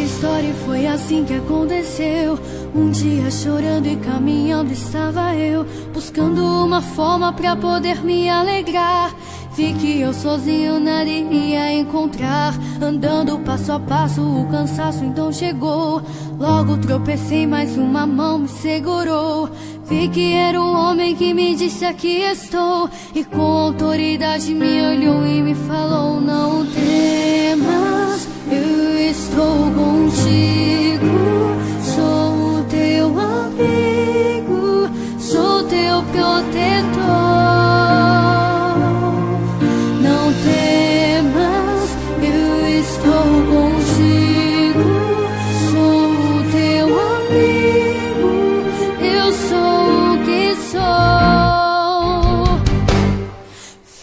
história e foi assim que aconteceu. Um dia chorando e caminhando estava eu, buscando uma forma pra poder me alegrar. Vi que eu sozinho nada iria encontrar. Andando passo a passo o cansaço então chegou. Logo tropecei, mas uma mão me segurou. Vi que era um homem que me disse aqui estou. E com autoridade me olhou e me falou: não temas, eu estou contigo. Sou o teu amigo, sou teu protetor. Não temas, eu estou contigo. Sou o teu amigo, eu sou o que sou.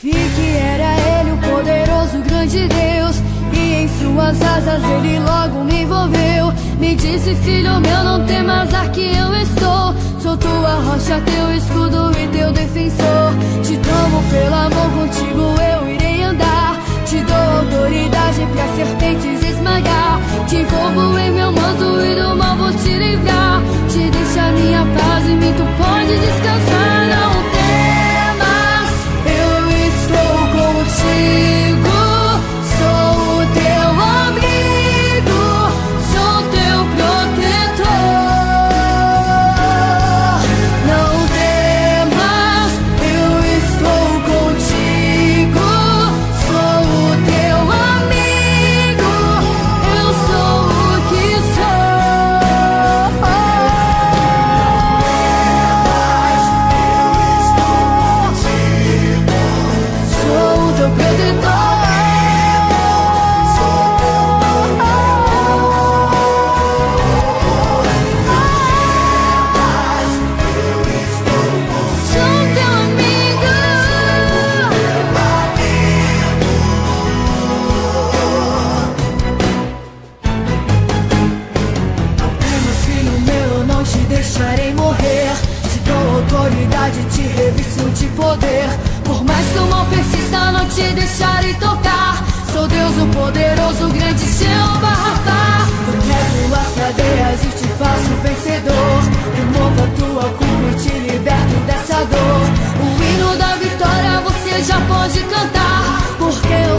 Vi que era ele o poderoso grande Deus, e em suas asas ele logo me envolveu. Me disse: filho meu, não temas, aqui eu estou. Sou tua rocha, teu escudo e teu defensor. Te tomo pela mão, contigo eu irei andar. Te dou autoridade pra serpentes esmagar. Te envolvo em meu manto e do mal vou te livrar. Te deixo a minha paz e mim tu pode descansar. Não temas, eu estou contigo. Sou o teu amigo, sou teu protetor. Não temas, eu estou contigo. Sou o teu amigo, eu sou o que sou. Sou o teu protetor. Deixarei morrer, te dou autoridade, te revisto de poder. Por mais que o mal persista, não te deixarei tocar. Sou Deus o poderoso, grande Jeová Rapha. Eu quebro as cadeias e te faço vencedor. Removo a tua culpa e te liberto dessa dor. O hino da vitória você já pode cantar, porque eu